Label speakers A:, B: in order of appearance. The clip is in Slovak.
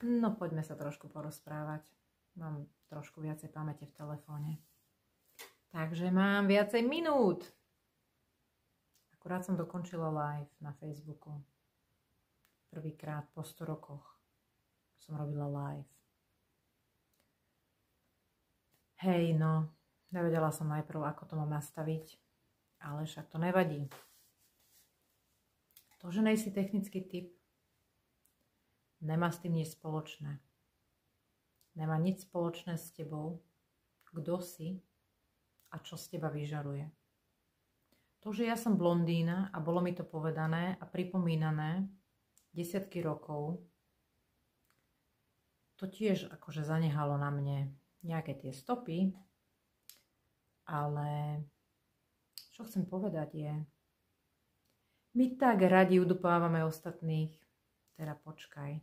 A: No poďme sa trošku porozprávať. Mám trošku viacej pamäte v telefóne. Takže mám viacej minút. Akurát som dokončila live na Facebooku. Prvýkrát po 100 rokoch som robila live. Hej, no, nevedela som najprv, ako to mám nastaviť, ale však to nevadí. To, že nejsi technický typ, nemá s tým nič spoločné. Nemá nič spoločné s tebou, kto si a čo z teba vyžaruje. To, že ja som blondína a bolo mi to povedané a pripomínané desiatky rokov, to tiež akože zanehalo na mne nejaké tie stopy, ale čo chcem povedať je, my tak radi udupávame ostatných, teda počkaj,